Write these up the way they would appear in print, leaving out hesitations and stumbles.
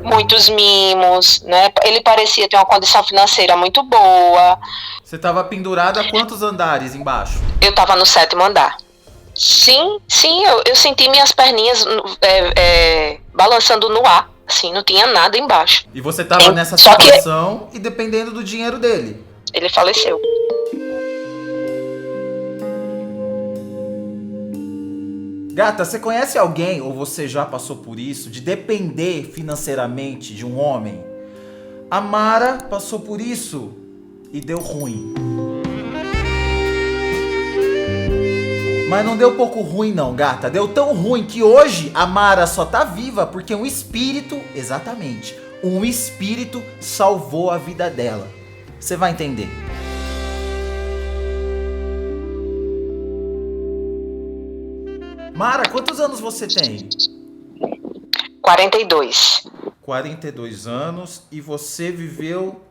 muitos mimos, né? Ele parecia ter uma condição financeira muito boa. Você tava pendurada a quantos andares embaixo? Eu estava no 7º andar. Sim, sim, eu senti minhas perninhas balançando no ar. Assim, não tinha nada embaixo. E você tava nessa Só que situação e dependendo do dinheiro dele. ele faleceu. Gata, você conhece alguém, ou você já passou por isso, de depender financeiramente de um homem? A Mara passou por isso e deu ruim. Mas não deu pouco ruim não, gata. Deu tão ruim que hoje a Mara só tá viva porque um espírito, exatamente, um espírito salvou a vida dela. Você vai entender. Mara, quantos anos você tem? 42. 42 anos e você viveu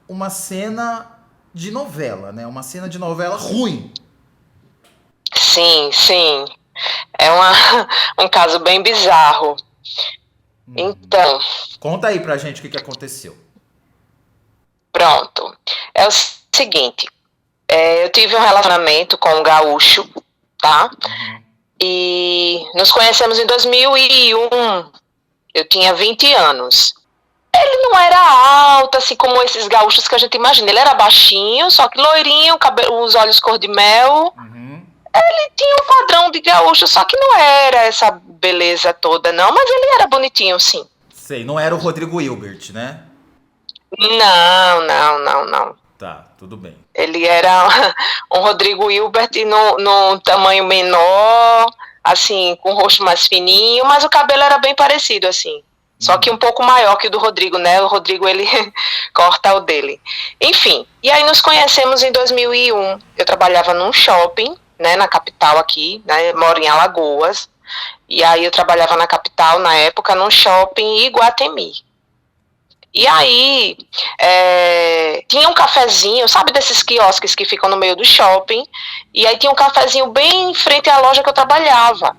uma cena de novela, né? Uma cena de novela ruim. Sim, sim. É um caso bem bizarro. Então, Conta aí pra gente o que aconteceu. pronto. É o seguinte. Eu tive um relacionamento com um gaúcho, tá? E nos conhecemos em 2001. Eu tinha 20 anos. Ele não era alto, assim como esses gaúchos que a gente imagina. Ele era baixinho, só que loirinho, os olhos cor de mel. Ele tinha um padrão de gaúcho, só que não era essa beleza toda, não. Mas ele era bonitinho, sim. Sei, não era o Rodrigo Hilbert, né? Não. Tá, tudo bem. Ele era um Rodrigo Hilbert no tamanho menor, assim, com o rosto mais fininho, mas o cabelo era bem parecido, assim. Só que um pouco maior que o do Rodrigo, né? O Rodrigo, ele corta o dele. Enfim, e aí nos conhecemos em 2001. Eu trabalhava num shopping, né, na capital aqui, né? Eu moro em Alagoas. E aí eu trabalhava na capital, na época, num shopping em Iguatemi. E aí, tinha um cafezinho, sabe desses quiosques que ficam no meio do shopping? E aí tinha um cafezinho bem em frente à loja que eu trabalhava.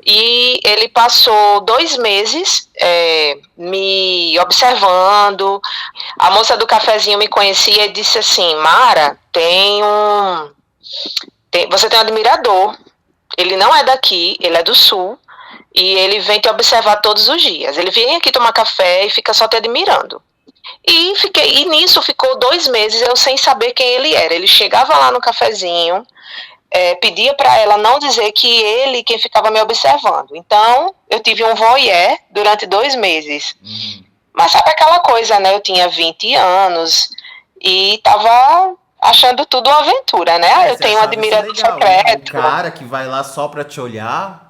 E ele passou 2 meses me observando. A moça do cafezinho me conhecia e disse assim: Mara, você tem um admirador. Ele não é daqui, ele é do sul. E ele vem te observar todos os dias. Ele vem aqui tomar café e fica só te admirando. E nisso ficou 2 meses eu sem saber quem ele era. Ele chegava lá no cafezinho, pedia para ela não dizer que ele quem ficava me observando. Então, eu tive um voyeur durante 2 meses. Mas sabe aquela coisa, né? Eu tinha 20 anos e tava achando tudo uma aventura, né? Eu tenho um admirador legal, né? secreto. O cara que vai lá só pra te olhar.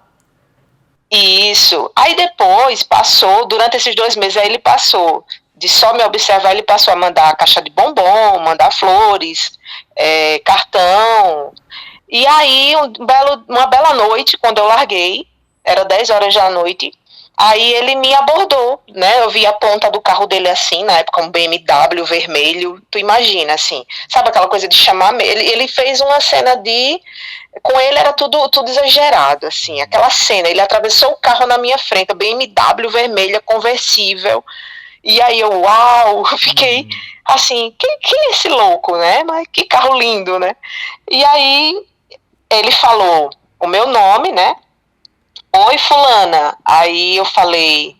Isso. Aí depois passou, durante esses 2 meses, aí ele passou de só me observar, ele passou a mandar caixa de bombom, mandar flores, cartão. E aí, uma bela noite, quando eu larguei, era 10 horas da noite, aí ele me abordou, né? Eu vi a ponta do carro dele assim, na época um BMW vermelho, tu imagina, assim, sabe aquela coisa de chamar, ele fez uma cena com ele era tudo exagerado, assim, aquela cena, ele atravessou o carro na minha frente, a BMW vermelha, conversível, e aí eu fiquei assim, quem é esse louco, né? Mas que carro lindo, né? E aí ele falou o meu nome, né? Oi, fulana. Aí eu falei,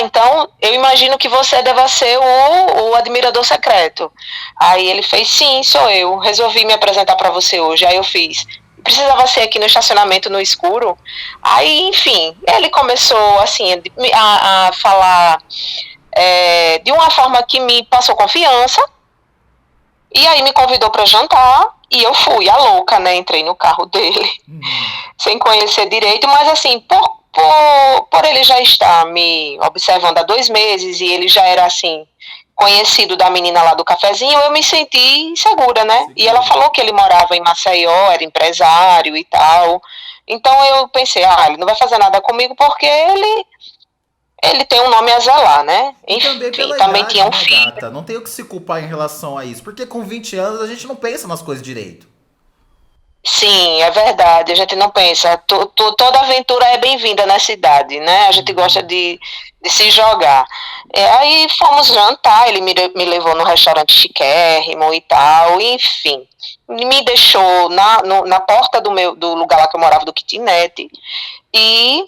então eu imagino que você deva ser o admirador secreto. Aí ele fez, sim, sou eu. Resolvi me apresentar para você hoje. Aí eu fiz, precisava ser aqui no estacionamento no escuro. Aí, enfim, ele começou assim a falar de uma forma que me passou confiança. E aí me convidou para jantar e eu fui, a louca, né? Entrei no carro dele, sem conhecer direito, mas assim, por ele já estar me observando há 2 meses e ele já era assim, conhecido da menina lá do cafezinho, eu me senti segura, né? Sim. E ela falou que ele morava em Maceió, era empresário e tal. Então eu pensei, ele não vai fazer nada comigo porque ele tem um nome a zelar, né? Enfim, também idade, tinha um filho. Gata? Não tem o que se culpar em relação a isso, porque com 20 anos a gente não pensa nas coisas direito. Sim, é verdade. A gente não pensa. Toda aventura é bem-vinda na cidade, né? A gente gosta Uhum. de se jogar. Aí fomos jantar, ele me levou num restaurante chiquérrimo e tal, enfim. Me deixou na porta do lugar lá que eu morava, do kitnet, e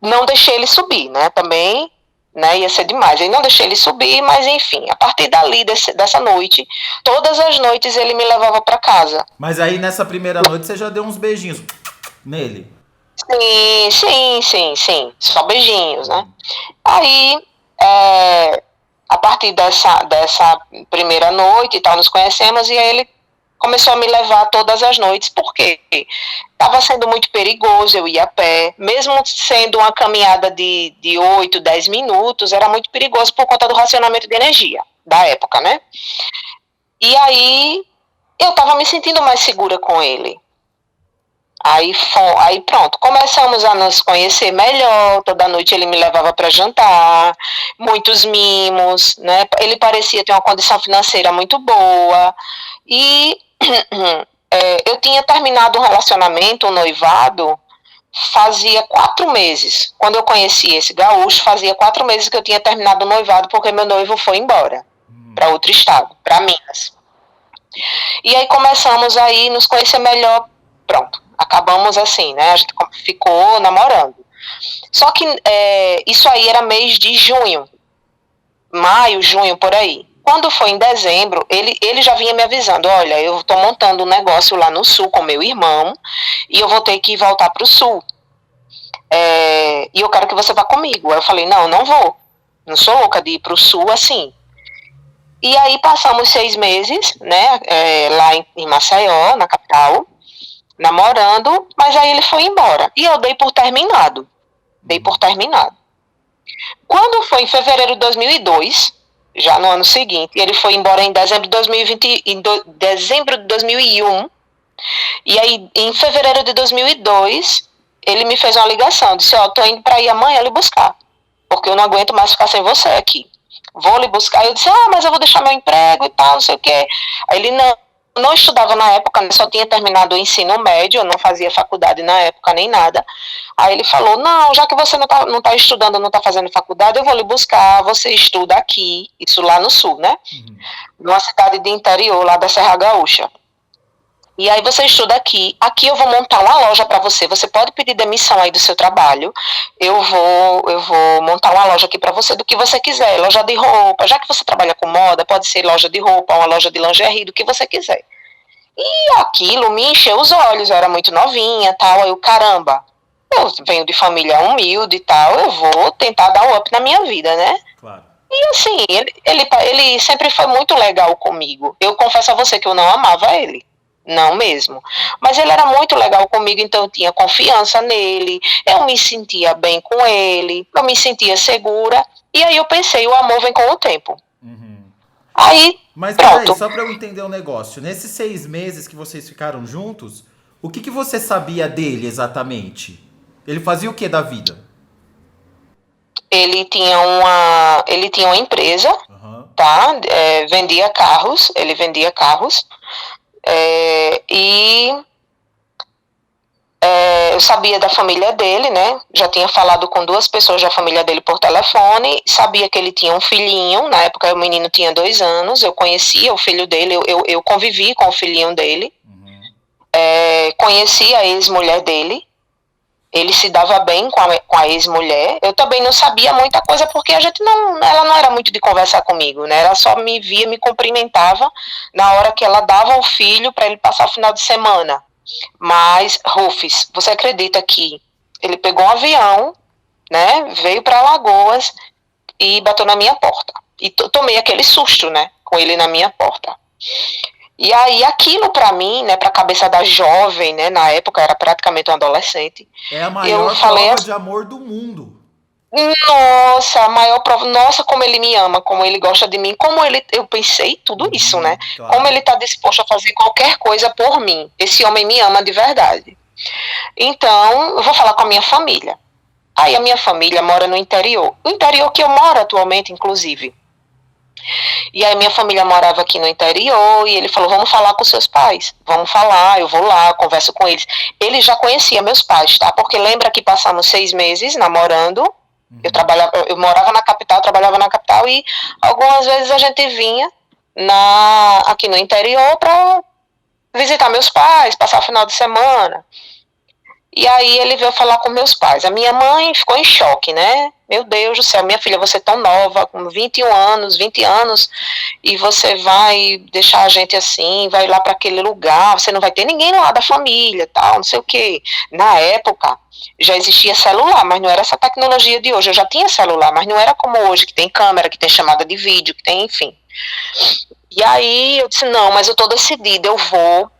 não deixei ele subir, né? Também, né? Ia ser demais. Aí não deixei ele subir, mas enfim, a partir dali, dessa noite, todas as noites ele me levava para casa. Mas aí nessa primeira noite você já deu uns beijinhos nele. Sim, sim, sim, sim. Só beijinhos, né? Aí, é, a partir dessa primeira noite e tal, nos conhecemos, e aí ele começou a me levar todas as noites, porque estava sendo muito perigoso, eu ia a pé, mesmo sendo uma caminhada de 8, 10 minutos, era muito perigoso por conta do racionamento de energia da época, né? E aí eu estava me sentindo mais segura com ele. Aí pronto, começamos a nos conhecer melhor. Toda noite ele me levava para jantar, muitos mimos, né? Ele parecia ter uma condição financeira muito boa. E eu tinha terminado um relacionamento, um noivado, fazia 4 meses. Quando eu conheci esse gaúcho, fazia 4 meses que eu tinha terminado o noivado, porque meu noivo foi embora para outro estado, para Minas. E aí começamos aí nos conhecer melhor, pronto. Acabamos assim, né? A gente ficou namorando. Só que isso aí era mês de junho, maio, junho, por aí. Quando foi em dezembro, ele já vinha me avisando, olha, eu estou montando um negócio lá no sul com meu irmão e eu vou ter que voltar para o sul. E eu quero que você vá comigo. Aí eu falei, não, não vou. Não sou louca de ir para o sul assim. E aí passamos 6 meses, né, lá em Maceió, na capital, namorando, mas aí ele foi embora. E eu dei por terminado. Dei por terminado. Quando foi em fevereiro de 2002, já no ano seguinte, ele foi embora em dezembro de 2020, dezembro de 2001. E aí, em fevereiro de 2002, ele me fez uma ligação, disse, tô indo para ir amanhã lhe buscar, porque eu não aguento mais ficar sem você aqui. Vou lhe buscar. Eu disse, mas eu vou deixar meu emprego e tal, não sei o quê. Aí ele, não estudava na época, só tinha terminado o ensino médio, não fazia faculdade na época nem nada. Aí ele falou, não, já que você não tá estudando, não tá fazendo faculdade, eu vou lhe buscar, você estuda aqui, isso lá no sul, né? Numa cidade de interior, lá da Serra Gaúcha. E aí você estuda aqui eu vou montar uma loja para você, você pode pedir demissão aí do seu trabalho, eu vou montar uma loja aqui para você do que você quiser, loja de roupa, já que você trabalha com moda, pode ser loja de roupa, uma loja de lingerie, do que você quiser. E aquilo me encheu os olhos, eu era muito novinha, tal, aí caramba, eu venho de família humilde e tal, eu vou tentar dar um up na minha vida, né? Claro. E assim, ele sempre foi muito legal comigo. Eu confesso a você que eu não amava ele. Não mesmo. Mas ele era muito legal comigo, então eu tinha confiança nele, eu me sentia bem com ele, eu me sentia segura. E aí eu pensei, o amor vem com o tempo. Aí, Mas peraí, pronto. só pra eu entender o negócio. Nesses 6 meses que vocês ficaram juntos, o que você sabia dele exatamente? Ele fazia o que da vida? Ele tinha uma empresa, Aham. tá? Ele vendia carros. E eu sabia da família dele, né? Já tinha falado com 2 pessoas da família dele por telefone. Sabia que ele tinha um filhinho. Na época o menino tinha 2 anos. Eu conhecia o filho dele. Eu convivi com o filhinho dele. Conhecia a ex-mulher dele. Ele se dava bem com a ex-mulher. Eu também não sabia muita coisa porque ela não era muito de conversar comigo, né? Ela só me via, me cumprimentava na hora que ela dava o filho para ele passar o final de semana. Mas, Rufus, você acredita que ele pegou um avião, né? Veio para Alagoas e bateu na minha porta. E tomei aquele susto, né? Com ele na minha porta. E aí aquilo para mim, né, para a cabeça da jovem, né, na época era praticamente um adolescente. É a Eu maior falei prova assim, de amor do mundo. nossa, a maior prova, nossa, como ele me ama, como ele gosta de mim, eu pensei tudo isso, né? Como Claro. ele tá disposto a fazer qualquer coisa por mim. Esse homem me ama de verdade. Então, eu vou falar com a minha família. Aí a minha família mora no interior. O interior que eu moro atualmente, inclusive. E aí minha família morava aqui no interior e ele falou, vamos falar com seus pais, vamos falar, eu vou lá, converso com eles. Ele já conhecia meus pais, tá? Porque lembra que passamos 6 meses namorando, eu morava na capital, trabalhava na capital e algumas vezes a gente vinha aqui no interior para visitar meus pais, passar o final de semana. E aí ele veio falar com meus pais. A minha mãe ficou em choque, né? Meu Deus do céu, minha filha, você é tão nova, com 21 anos, 20 anos, e você vai deixar a gente assim, vai lá para aquele lugar, você não vai ter ninguém lá da família, tal, não sei o quê. Na época, já existia celular, mas não era essa tecnologia de hoje. Eu já tinha celular, mas não era como hoje, que tem câmera, que tem chamada de vídeo, que tem, enfim. E aí eu disse, não, mas eu tô decidida, eu vou.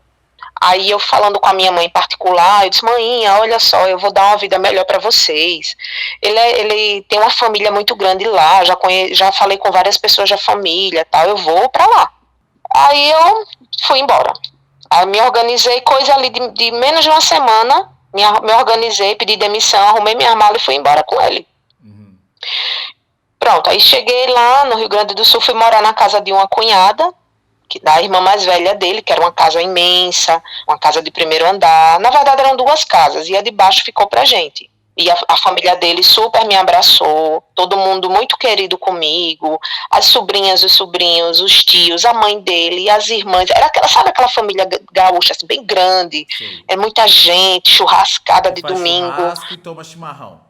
Aí eu falando com a minha mãe em particular, eu disse, mãe, olha só, eu vou dar uma vida melhor para vocês. Ele tem uma família muito grande lá, já falei com várias pessoas da família, tal, eu vou para lá. Aí eu fui embora. Aí me organizei, coisa ali de menos de uma semana, me organizei, pedi demissão, arrumei minha mala e fui embora com ele. Pronto, aí cheguei lá no Rio Grande do Sul, fui morar na casa de uma cunhada, da irmã mais velha dele, que era uma casa imensa, uma casa de primeiro andar. Na verdade eram 2 casas, e a de baixo ficou pra gente. E a família dele super me abraçou, todo mundo muito querido comigo, as sobrinhas, os sobrinhos, os tios, a mãe dele, as irmãs. Era aquela, sabe aquela família gaúcha, assim, bem grande, é muita gente, churrascada de domingo. Churrasco e toma chimarrão.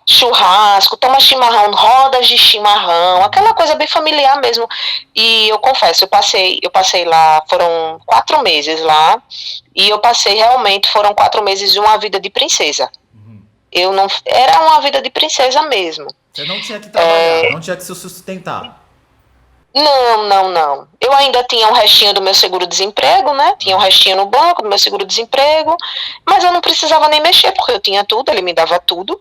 Churrasco, toma chimarrão, rodas de chimarrão, aquela coisa bem familiar mesmo. E eu confesso, eu passei lá, foram 4 meses lá, e eu passei realmente, foram 4 meses de uma vida de princesa. Eu não, era uma vida de princesa mesmo. Você não tinha que trabalhar, não tinha que se sustentar. Não. Eu ainda tinha um restinho do meu seguro-desemprego, né? Tinha um restinho no banco do meu seguro-desemprego, mas eu não precisava nem mexer, porque eu tinha tudo, ele me dava tudo.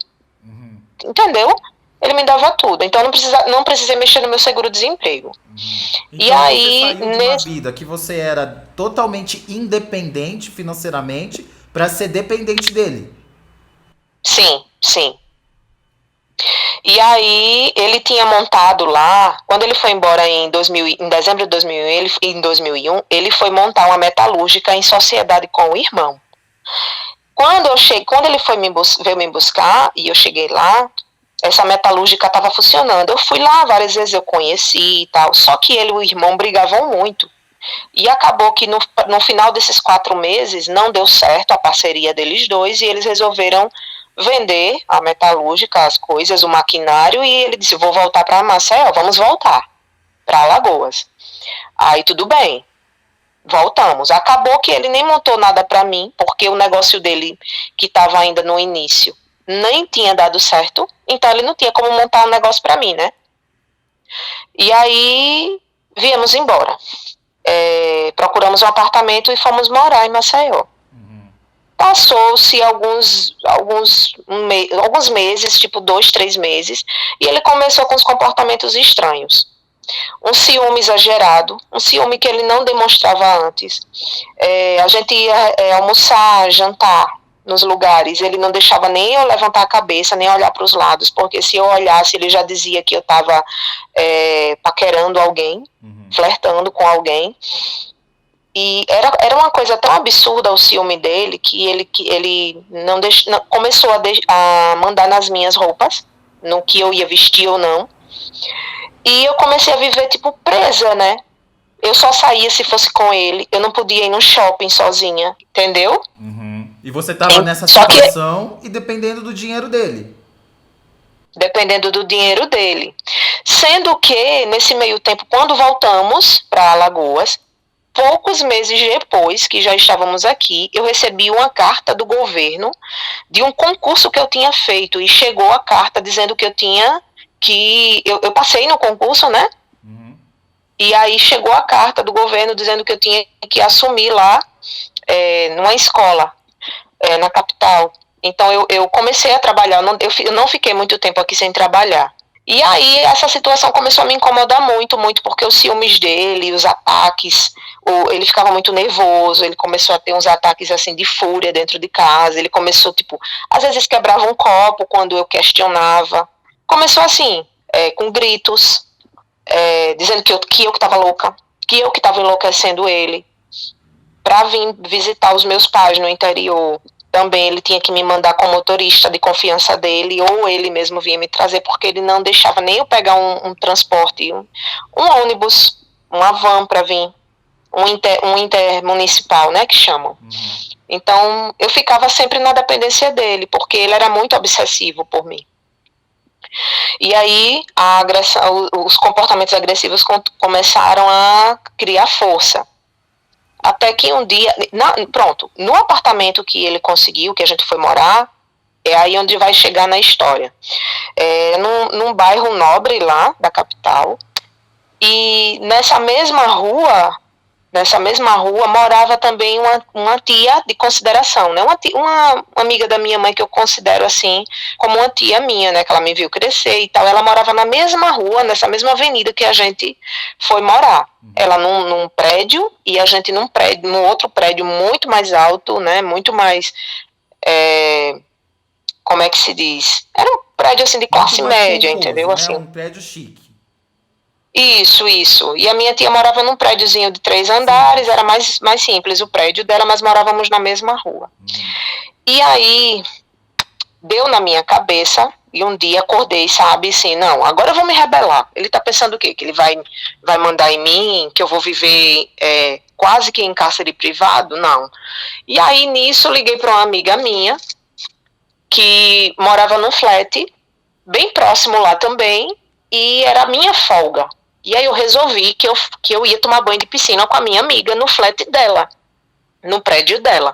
Entendeu? Ele me dava tudo. Então eu não precisei mexer no meu seguro-desemprego. Então e aí, você saiu de uma vida que você era totalmente independente financeiramente para ser dependente dele. Sim. E aí ele tinha montado lá, quando ele foi embora em dezembro de 2001, ele foi montar uma metalúrgica em sociedade com o irmão. Quando ele veio me buscar e eu cheguei lá, essa metalúrgica estava funcionando. Eu fui lá várias vezes, eu conheci e tal, só que ele e o irmão brigavam muito. E acabou que no final desses 4 meses não deu certo a parceria deles dois e eles resolveram vender a metalúrgica, as coisas, o maquinário, e ele disse, vou voltar para Maceió, vamos voltar para Alagoas. Aí tudo bem, voltamos. Acabou que ele nem montou nada para mim, porque o negócio dele, que estava ainda no início, nem tinha dado certo, então ele não tinha como montar um negócio para mim, né? E aí viemos embora. Procuramos um apartamento e fomos morar em Maceió. Passou-se alguns meses, tipo 2, 3 meses, e ele começou com os comportamentos estranhos. Um ciúme exagerado, um ciúme que ele não demonstrava antes. A gente ia almoçar, jantar nos lugares, ele não deixava nem eu levantar a cabeça, nem olhar para os lados, porque se eu olhasse, ele já dizia que eu estava paquerando alguém, flertando com alguém. E era uma coisa tão absurda o ciúme dele que ele começou a mandar nas minhas roupas, no que eu ia vestir ou não. E eu comecei a viver tipo presa, né? Eu só saía se fosse com ele, eu não podia ir no shopping sozinha, entendeu? E você tava nessa situação e dependendo do dinheiro dele. Dependendo do dinheiro dele. Sendo que, nesse meio tempo, quando voltamos para Alagoas, poucos meses depois que já estávamos aqui, eu recebi uma carta do governo de um concurso que eu tinha feito, e chegou a carta dizendo que eu passei no concurso, né? E aí chegou a carta do governo dizendo que eu tinha que assumir lá numa escola na capital. Então eu comecei a trabalhar, eu não fiquei muito tempo aqui sem trabalhar. E aí essa situação começou a me incomodar muito, porque os ciúmes dele, os ataques, ele ficava muito nervoso, ele começou a ter uns ataques assim de fúria dentro de casa, ele começou às vezes quebrava um copo quando eu questionava, começou assim, com gritos, dizendo que eu que estava louca, que eu que estava enlouquecendo ele, para vir visitar os meus pais no interior. Também ele tinha que me mandar com o motorista de confiança dele, ou ele mesmo vinha me trazer, porque ele não deixava nem eu pegar um transporte, um ônibus, uma van para vir, um intermunicipal, né, que chamam. Então, eu ficava sempre na dependência dele, porque ele era muito obsessivo por mim. E aí, os comportamentos agressivos começaram a criar força. Até que um dia, no apartamento que ele conseguiu, que a gente foi morar, é aí onde vai chegar na história. Num bairro nobre lá, da capital, e nessa mesma rua morava também uma tia de consideração, né? Uma amiga da minha mãe que eu considero assim, como uma tia minha, né? Que ela me viu crescer e tal. Ela morava na mesma rua, nessa mesma avenida que a gente foi morar. Ela num prédio e a gente num outro prédio muito mais alto, né? Muito mais, como é que se diz? Era um prédio assim de classe média, confuso, entendeu? Né? Assim, um prédio chique. Isso. E a minha tia morava num prédiozinho de 3 andares, era mais simples o prédio dela, mas morávamos na mesma rua. E aí, deu na minha cabeça, e um dia acordei, sabe, assim, não, agora eu vou me rebelar. Ele tá pensando o quê? Que ele vai mandar em mim, que eu vou viver quase que em cárcere privado? Não. E aí, nisso, liguei para uma amiga minha, que morava num flat, bem próximo lá também, e era a minha folga. E aí eu resolvi que eu ia tomar banho de piscina com a minha amiga no flat dela, no prédio dela.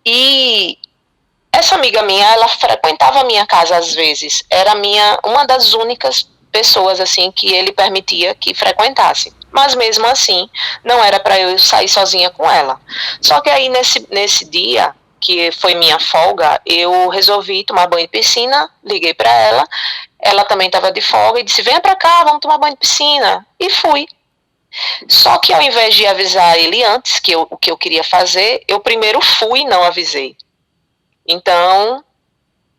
E essa amiga minha, ela frequentava a minha casa às vezes. Era uma das únicas pessoas assim que ele permitia que frequentasse. Mas mesmo assim, não era para eu sair sozinha com ela. Só que aí nesse dia, que foi minha folga, eu resolvi tomar banho de piscina, liguei para ela. Ela também estava de folga e disse, venha para cá, vamos tomar banho de piscina. E fui. Só que ao invés de avisar ele antes, o que eu queria fazer, eu primeiro fui e não avisei. Então,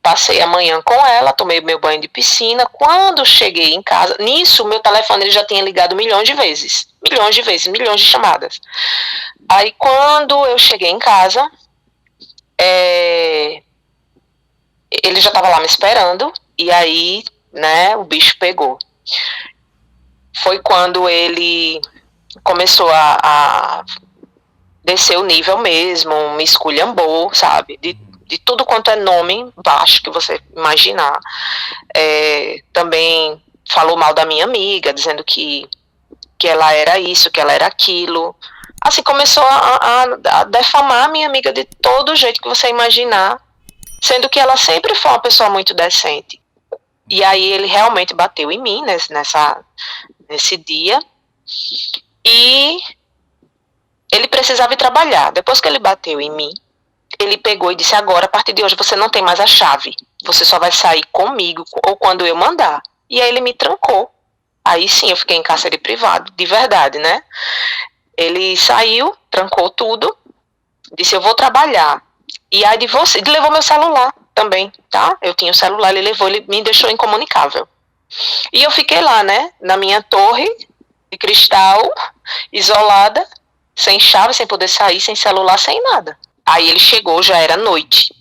passei a manhã com ela, tomei meu banho de piscina. Quando cheguei em casa, nisso, meu telefone ele já tinha ligado milhões de vezes, milhões de chamadas. Aí, quando eu cheguei em casa, ele já estava lá me esperando, e aí, né, o bicho pegou. Foi quando ele começou a descer o nível mesmo, me esculhambou, sabe, de tudo quanto é nome baixo que você imaginar. Também falou mal da minha amiga, dizendo que ela era isso, que ela era aquilo. Assim, começou a defamar a minha amiga de todo jeito que você imaginar, sendo que ela sempre foi uma pessoa muito decente. E aí ele realmente bateu em mim nesse dia, e ele precisava ir trabalhar. Depois que ele bateu em mim, ele pegou e disse, agora, a partir de hoje, você não tem mais a chave, você só vai sair comigo ou quando eu mandar. E aí ele me trancou. Aí sim, eu fiquei em cárcere privado, de verdade, né? Ele saiu, trancou tudo, disse, eu vou trabalhar. E aí ele levou meu celular também, tá? Eu tinha o celular, ele me deixou incomunicável. E eu fiquei lá, né? Na minha torre de cristal, isolada, sem chave, sem poder sair, sem celular, sem nada. Aí ele chegou, já era noite.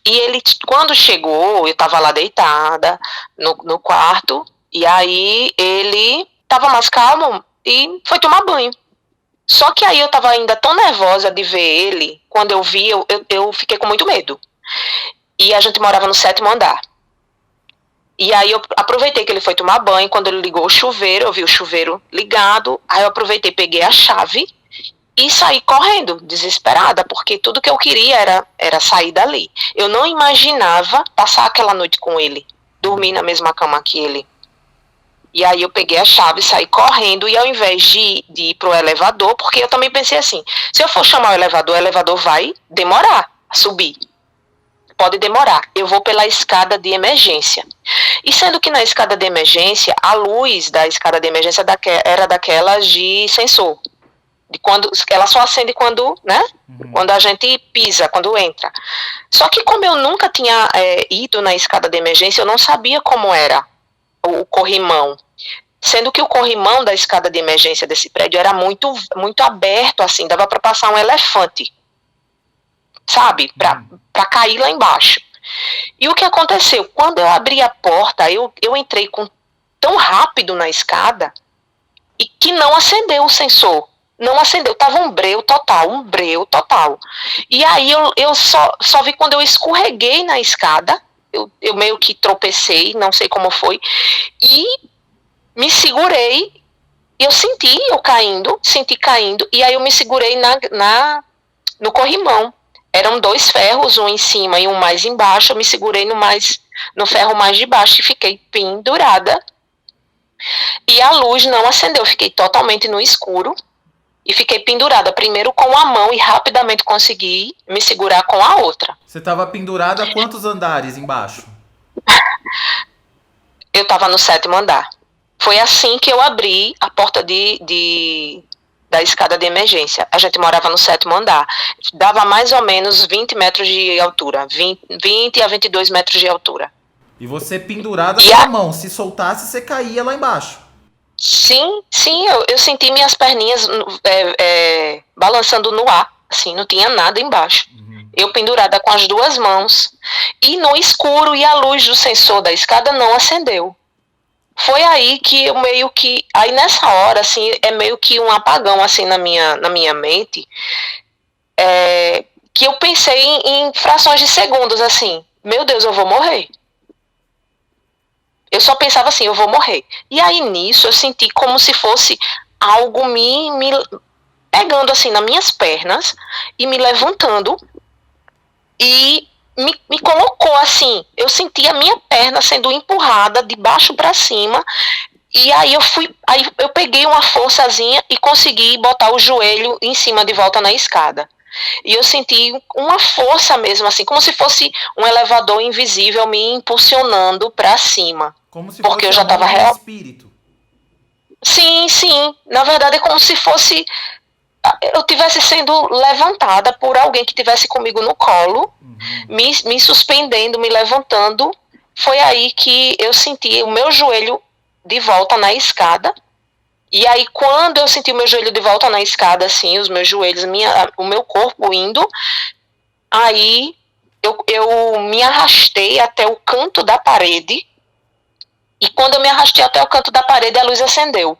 E ele, quando chegou, eu tava lá deitada no quarto, e aí ele tava mais calmo e foi tomar banho. Só que aí eu tava ainda tão nervosa de ver ele, quando eu vi, eu fiquei com muito medo. E a gente morava no 7º andar. E aí eu aproveitei que ele foi tomar banho, quando ele ligou o chuveiro, eu vi o chuveiro ligado, aí eu aproveitei, peguei a chave e saí correndo, desesperada, porque tudo que eu queria era sair dali. Eu não imaginava passar aquela noite com ele, dormir na mesma cama que ele. E aí eu peguei a chave, saí correndo, e ao invés de ir pro elevador, porque eu também pensei assim, se eu for chamar o elevador vai demorar a subir. Pode demorar. Eu vou pela escada de emergência. E sendo que na escada de emergência, a luz da escada de emergência era daquelas de sensor. Quando ela só acende quando, né? Quando a gente pisa, quando entra. Só que como eu nunca tinha ido na escada de emergência, eu não sabia como era o corrimão. sendo que o corrimão da escada de emergência desse prédio era muito, muito aberto, assim, dava para passar um elefante, sabe, para cair lá embaixo. E o que aconteceu? Quando eu abri a porta, eu entrei tão rápido na escada e que não acendeu o sensor. Não acendeu, tava um breu total. E aí eu só vi quando eu escorreguei na escada, eu meio que tropecei, não sei como foi, e me segurei, eu senti caindo, e aí eu me segurei no corrimão. Eram 2 ferros, um em cima e um mais embaixo, eu me segurei no ferro mais de baixo e fiquei pendurada. E a luz não acendeu, fiquei totalmente no escuro e fiquei pendurada, primeiro com a mão e rapidamente consegui me segurar com a outra. Você estava pendurada a quantos andares embaixo? Eu estava no 7º andar. Foi assim que eu abri a porta da escada de emergência. A gente morava no 7º andar. Dava mais ou menos 20 metros de altura. 20 a 22 metros de altura. E você pendurada com a mão. Se soltasse, você caía lá embaixo. Sim, eu senti minhas perninhas balançando no ar. Assim, não tinha nada embaixo. Eu pendurada com as 2 mãos. E no escuro, e a luz do sensor da escada não acendeu. Foi aí que eu meio que... Aí nessa hora, assim, é meio que um apagão, assim, na minha mente. Que eu pensei em frações de segundos, assim. Meu Deus, eu vou morrer. Eu só pensava assim, eu vou morrer. E aí nisso eu senti como se fosse algo me pegando assim nas minhas pernas e me levantando e me colocou assim. Eu senti a minha perna sendo empurrada de baixo para cima. E aí eu peguei uma forçazinha e consegui botar o joelho em cima de volta na escada. E eu senti uma força mesmo, assim, como se fosse um elevador invisível me impulsionando para cima. Como se porque fosse eu já estava real. Espírito. Sim. Na verdade é como se fosse eu tivesse sendo levantada por alguém que tivesse comigo no colo, me suspendendo, me levantando. Foi aí que eu senti o meu joelho de volta na escada. E aí, quando eu senti o meu joelho de volta na escada, assim, os meus joelhos, o meu corpo indo, aí eu me arrastei até o canto da parede. E quando eu me arrastei até o canto da parede, a luz acendeu.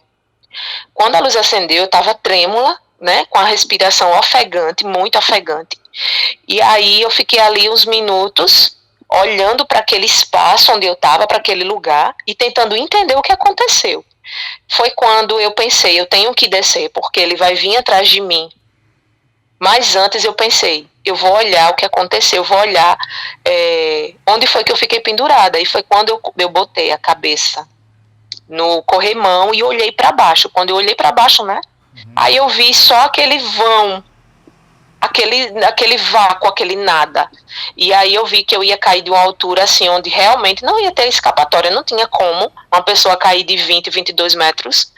Quando a luz acendeu, eu estava trêmula, né, com a respiração ofegante, muito ofegante. E aí eu fiquei ali uns minutos, olhando para aquele espaço onde eu estava, para aquele lugar, e tentando entender o que aconteceu. Foi quando eu pensei, eu tenho que descer, porque ele vai vir atrás de mim. Mas antes eu pensei, eu vou olhar o que aconteceu, eu vou olhar onde foi que eu fiquei pendurada. E foi quando eu botei a cabeça no corrimão e olhei para baixo. Quando eu olhei para baixo, né? Aí eu vi só aquele vão, aquele vácuo, aquele nada. E aí eu vi que eu ia cair de uma altura assim, onde realmente não ia ter escapatória, não tinha como uma pessoa cair de 20, 22 metros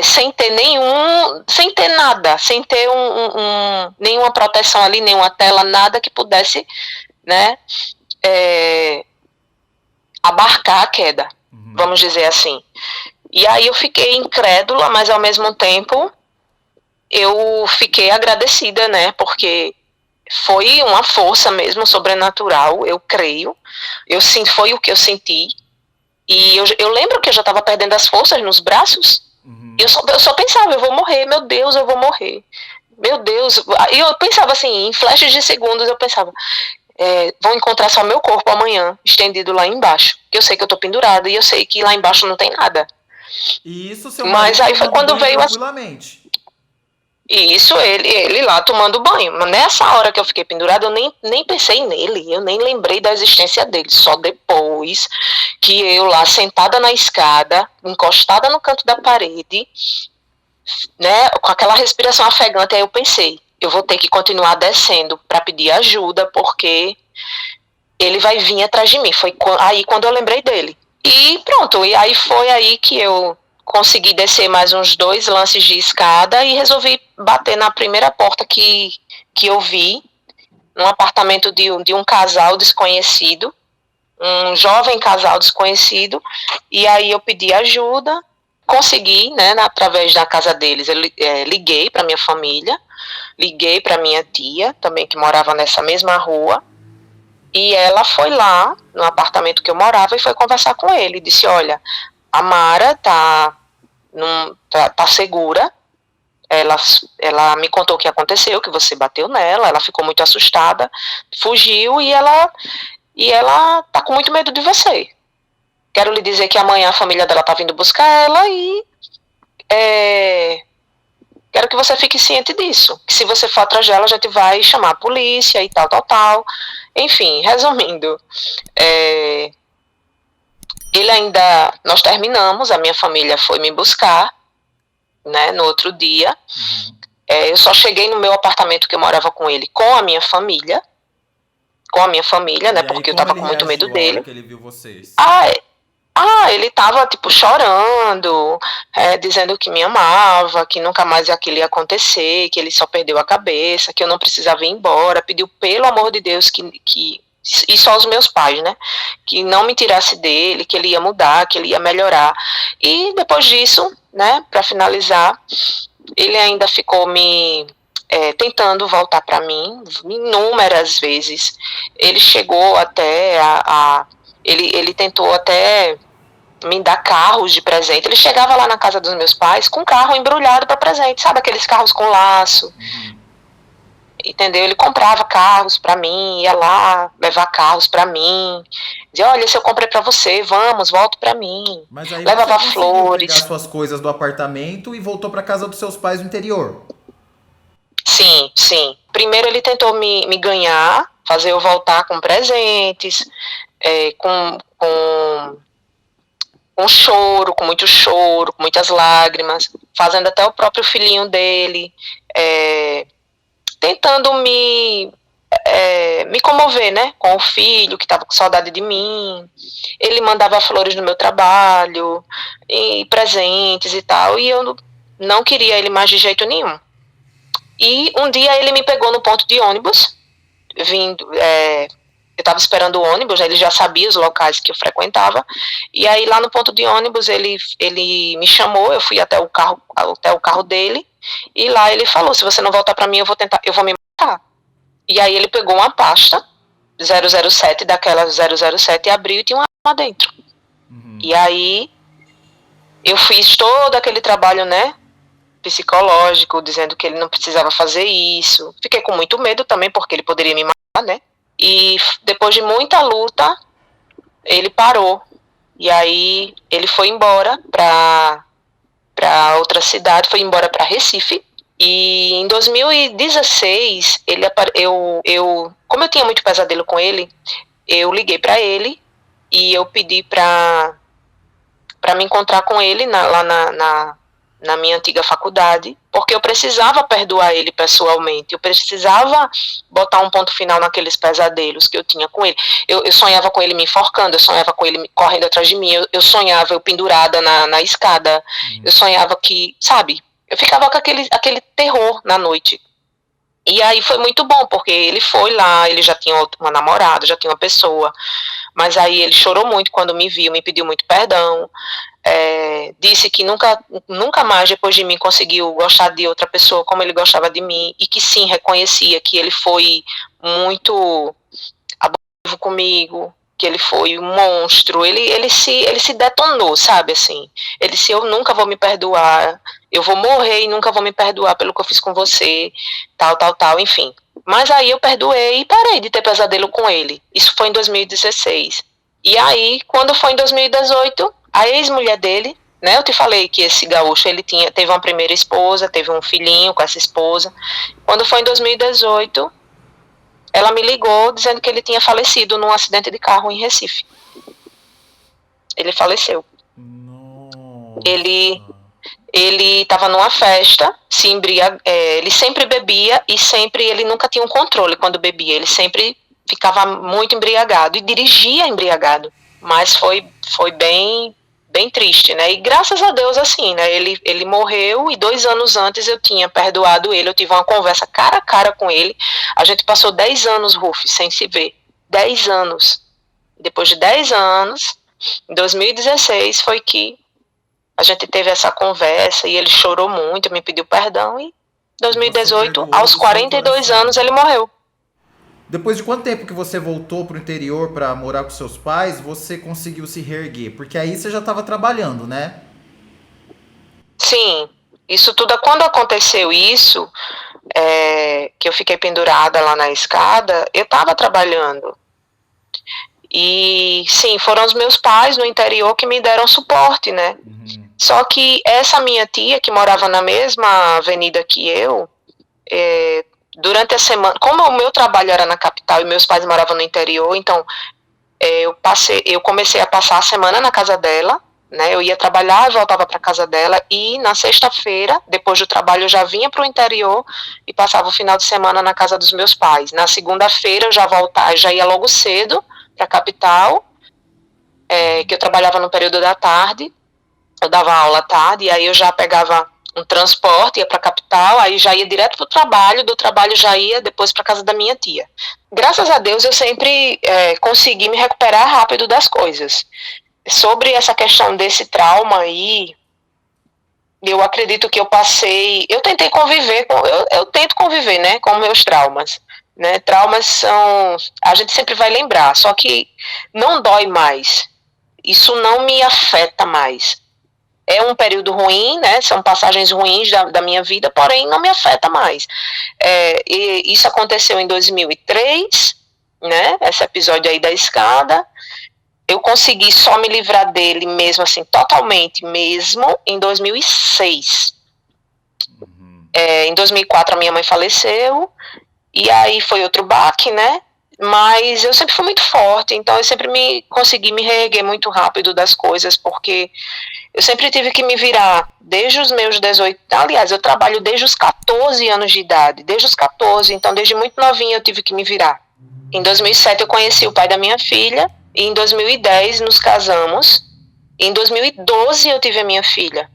sem ter nada, sem ter nenhuma proteção ali, nenhuma tela, nada que pudesse, né, abarcar a queda, vamos dizer assim. E aí eu fiquei incrédula, mas ao mesmo tempo eu fiquei agradecida, né, porque foi uma força mesmo sobrenatural, eu creio. Foi o que eu senti. E eu lembro que eu já estava perdendo as forças nos braços. Eu só pensava, eu vou morrer, meu Deus, eu vou morrer. Meu Deus. E eu pensava assim, em flashes de segundos, eu pensava, vão encontrar só meu corpo amanhã, estendido lá embaixo. Que eu sei que eu tô pendurada e eu sei que lá embaixo não tem nada. E isso seu Mas aí foi quando veio tranquilamente. Isso, ele lá tomando banho. Nessa hora que eu fiquei pendurada, eu nem pensei nele, eu nem lembrei da existência dele. Só depois que eu lá sentada na escada, encostada no canto da parede, né, com aquela respiração ofegante, aí eu pensei, eu vou ter que continuar descendo para pedir ajuda, porque ele vai vir atrás de mim. Foi aí quando eu lembrei dele. E pronto, e aí foi aí que eu consegui descer mais uns 2 lances de escada e resolvi bater na primeira porta que eu vi, num apartamento de um casal desconhecido, um jovem casal desconhecido, e aí eu pedi ajuda, consegui, né, através da casa deles, eu liguei para minha família, liguei para minha tia, também que morava nessa mesma rua, e ela foi lá no apartamento que eu morava e foi conversar com ele, disse, olha, a Mara tá segura, ela me contou o que aconteceu, que você bateu nela, ela ficou muito assustada, fugiu e ela tá com muito medo de você. Quero lhe dizer que amanhã a família dela tá vindo buscar ela e quero que você fique ciente disso. Que se você for atrás dela, a gente vai chamar a polícia e tal, tal, tal. Enfim, resumindo, nós terminamos, a minha família foi me buscar, né, no outro dia. Eu só cheguei no meu apartamento que eu morava com ele com a minha família, né, porque eu tava com muito medo dele. Que ele viu vocês? Ele tava, tipo, chorando, dizendo que me amava, que nunca mais aquilo ia acontecer, que ele só perdeu a cabeça, que eu não precisava ir embora, pediu pelo amor de Deus e só os meus pais, né, que não me tirasse dele, que ele ia mudar, que ele ia melhorar. E depois disso, né, para finalizar, ele ainda ficou tentando voltar para mim inúmeras vezes. Ele chegou até ele tentou até me dar carros de presente. Ele chegava lá na casa dos meus pais com carro embrulhado para presente, sabe, aqueles carros com laço. Entendeu? Ele comprava carros para mim, ia lá levar carros para mim, dizia, olha, se eu comprei para você, vamos, volta para mim. Mas aí levava você flores. Pegar suas coisas do apartamento e voltou para casa dos seus pais no interior? Sim. Primeiro ele tentou me ganhar, fazer eu voltar com presentes, com choro, com muito choro, com muitas lágrimas, fazendo até o próprio filhinho dele, tentando me comover, né, com o filho que estava com saudade de mim. Ele mandava flores no meu trabalho, e presentes e tal, e eu não queria ele mais de jeito nenhum. E um dia ele me pegou no ponto de ônibus, eu estava esperando o ônibus, ele já sabia os locais que eu frequentava, e aí lá no ponto de ônibus ele me chamou, eu fui até o carro dele, e lá ele falou, se você não voltar para mim, eu vou me matar. E aí ele pegou uma pasta 007, daquela 007, e abriu e tinha uma arma dentro. E aí eu fiz todo aquele trabalho, né, psicológico, dizendo que ele não precisava fazer isso. Fiquei com muito medo também, porque ele poderia me matar, né? E depois de muita luta, ele parou. E aí ele foi embora para outra cidade, foi embora para Recife. E em 2016, como eu tinha muito pesadelo com ele, eu liguei para ele e eu pedi para me encontrar com ele lá na minha antiga faculdade, porque eu precisava perdoar ele pessoalmente, eu precisava botar um ponto final naqueles pesadelos que eu tinha com ele. Eu sonhava com ele me enforcando, eu sonhava com ele correndo atrás de mim, eu sonhava eu pendurada na escada, eu sonhava que, sabe, eu ficava com aquele terror na noite. E aí foi muito bom, porque ele foi lá, ele já tinha uma namorada, já tinha uma pessoa, mas aí ele chorou muito quando me viu, me pediu muito perdão, disse que nunca mais depois de mim conseguiu gostar de outra pessoa como ele gostava de mim, e que sim, reconhecia que ele foi muito abusivo comigo, que ele foi um monstro, ele se detonou, sabe, assim, ele disse, eu nunca vou me perdoar, eu vou morrer e nunca vou me perdoar pelo que eu fiz com você, tal, enfim. Mas aí eu perdoei e parei de ter pesadelo com ele. Isso foi em 2016. E aí, quando foi em 2018, a ex-mulher dele, né, eu te falei que esse gaúcho, ele teve uma primeira esposa, teve um filhinho com essa esposa. Quando foi em 2018, ela me ligou dizendo que ele tinha falecido num acidente de carro em Recife. Ele faleceu. Nossa. Ele estava numa festa, ele sempre bebia e ele nunca tinha um controle quando bebia, ele sempre ficava muito embriagado e dirigia embriagado, mas foi bem triste, né, e graças a Deus, assim, né, ele morreu e 2 anos antes eu tinha perdoado ele, eu tive uma conversa cara a cara com ele, a gente passou 10 anos, Ruf, sem se ver, 10 anos, Depois de 10 anos, em 2016 foi que a gente teve essa conversa e ele chorou muito, me pediu perdão e em 2018, aos 42 anos, ele morreu. Depois de quanto tempo que você voltou pro interior para morar com seus pais, você conseguiu se reerguer? Porque aí você já estava trabalhando, né? Sim, isso tudo, quando aconteceu isso, que eu fiquei pendurada lá na escada, eu estava trabalhando. E sim, foram os meus pais no interior que me deram suporte, né? Uhum. Só que essa minha tia, que morava na mesma avenida que eu, durante a semana, como o meu trabalho era na capital e meus pais moravam no interior, então eu comecei a passar a semana na casa dela, né? Eu ia trabalhar e voltava para casa dela, e na sexta-feira, depois do trabalho, eu já vinha para o interior e passava o final de semana na casa dos meus pais. Na segunda-feira eu já ia logo cedo para a capital, que eu trabalhava no período da tarde, eu dava aula à tarde, e aí eu já pegava um transporte, ia para a capital, aí já ia direto para o trabalho, do trabalho já ia depois para casa da minha tia. Graças a Deus eu sempre consegui me recuperar rápido das coisas. Sobre essa questão desse trauma aí, eu acredito que eu tentei conviver, eu tento conviver, né, com meus traumas. Né? Traumas a gente sempre vai lembrar, só que não dói mais, isso não me afeta mais. É um período ruim, né? São passagens ruins da minha vida, porém não me afeta mais. E isso aconteceu em 2003, né? Esse episódio aí da escada. Eu consegui só me livrar dele mesmo, assim, totalmente mesmo, em 2006. Uhum. Em 2004 a minha mãe faleceu, e aí foi outro baque, né? Mas eu sempre fui muito forte, então eu sempre consegui me reerguer muito rápido das coisas, porque eu sempre tive que me virar desde os meus 18, aliás, eu trabalho desde os 14 anos de idade, desde os 14, então desde muito novinha eu tive que me virar. Em 2007 eu conheci o pai da minha filha, e em 2010 nos casamos, e em 2012 eu tive a minha filha.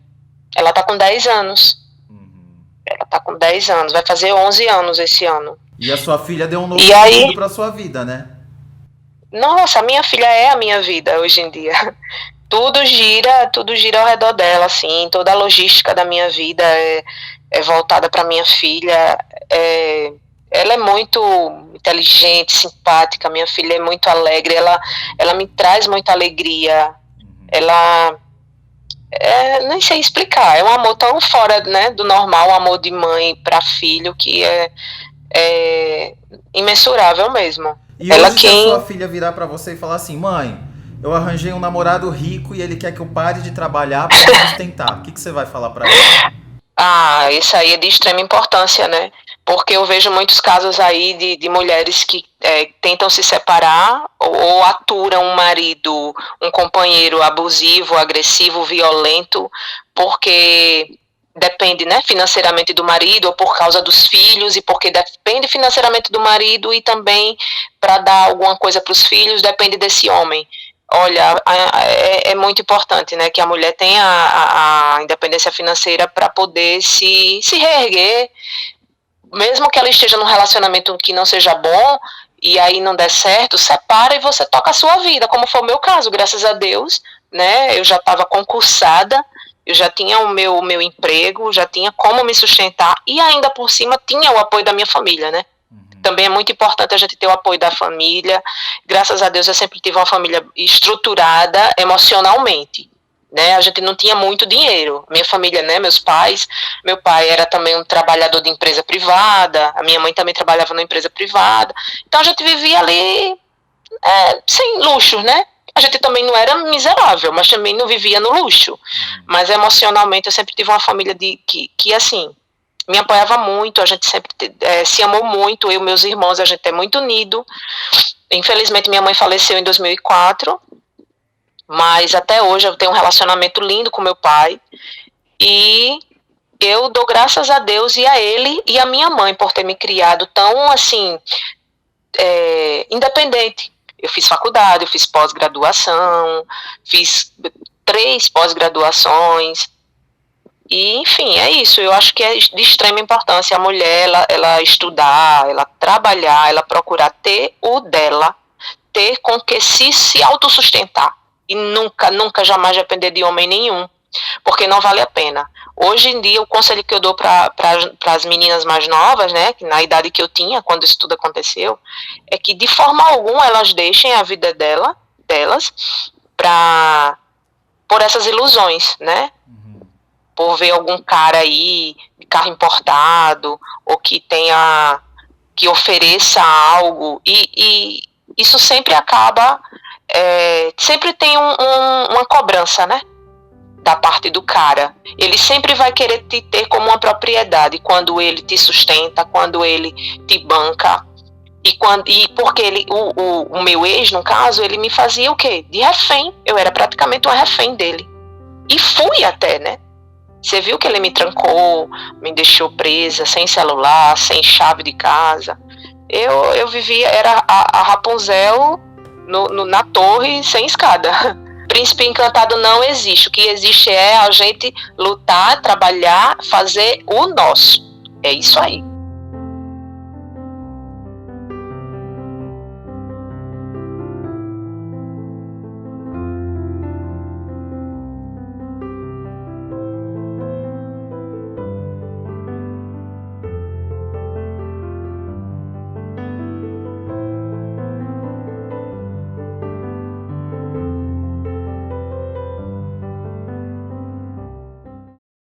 Ela tá com 10 anos. Ela tá com 10 anos, vai fazer 11 anos esse ano. E a sua filha deu um novo sentido pra sua vida, né? Nossa, a minha filha é a minha vida hoje em dia. Tudo gira ao redor dela, assim, toda a logística da minha vida é voltada para minha filha. Ela é muito inteligente, simpática, minha filha é muito alegre, ela me traz muita alegria. Ela nem sei explicar, é um amor tão fora, né, do normal, um amor de mãe para filho, que é imensurável mesmo. E hoje se a sua filha virar para você e falar assim, mãe, eu arranjei um namorado rico e ele quer que eu pare de trabalhar para me sustentar, o que você vai falar para ela? Isso aí é de extrema importância, né? Porque eu vejo muitos casos aí de mulheres que tentam se separar ou aturam um marido, um companheiro abusivo, agressivo, violento, porque depende, né, financeiramente do marido, ou por causa dos filhos, e porque depende financeiramente do marido, e também para dar alguma coisa para os filhos, depende desse homem. Olha, é muito importante, né, que a mulher tenha a independência financeira para poder se reerguer, mesmo que ela esteja num relacionamento que não seja bom, e aí não der certo, separa e você toca a sua vida, como foi o meu caso, graças a Deus, né, eu já estava concursada, eu já tinha o meu emprego, já tinha como me sustentar, e ainda por cima tinha o apoio da minha família, né? Também é muito importante a gente ter o apoio da família. Graças a Deus eu sempre tive uma família estruturada emocionalmente, né? A gente não tinha muito dinheiro. Minha família, né? Meus pais, meu pai era também um trabalhador de empresa privada, a minha mãe também trabalhava numa empresa privada. Então a gente vivia ali sem luxo, né? A gente também não era miserável, mas também não vivia no luxo. Mas emocionalmente eu sempre tive uma família que assim, me apoiava muito, a gente sempre se amou muito, eu e meus irmãos, a gente é muito unido. Infelizmente minha mãe faleceu em 2004, mas até hoje eu tenho um relacionamento lindo com meu pai, e eu dou graças a Deus e a ele e a minha mãe por ter me criado tão assim, independente. Eu fiz faculdade, eu fiz pós-graduação, fiz 3 pós-graduações, e enfim, é isso. Eu acho que é de extrema importância a mulher, ela estudar, ela trabalhar, ela procurar ter o dela, ter com que se autossustentar. E nunca, jamais depender de homem nenhum. Porque não vale a pena. Hoje em dia, o conselho que eu dou para as meninas mais novas, né, na idade que eu tinha, quando isso tudo aconteceu, é que de forma alguma elas deixem a vida delas por essas ilusões, né? Por ver algum cara aí de carro importado, ou que ofereça algo, e isso sempre acaba, sempre tem uma cobrança, né? Da parte do cara. Ele sempre vai querer te ter como uma propriedade quando ele te sustenta, quando ele te banca. E porque o meu ex, no caso, ele me fazia o quê? De refém. Eu era praticamente uma refém dele. E fui até, né? Você viu que ele me trancou, me deixou presa, sem celular, sem chave de casa. Eu vivia, era a Rapunzel na torre, sem escada. Príncipe encantado não existe. O que existe é a gente lutar, trabalhar, fazer o nosso. É isso aí.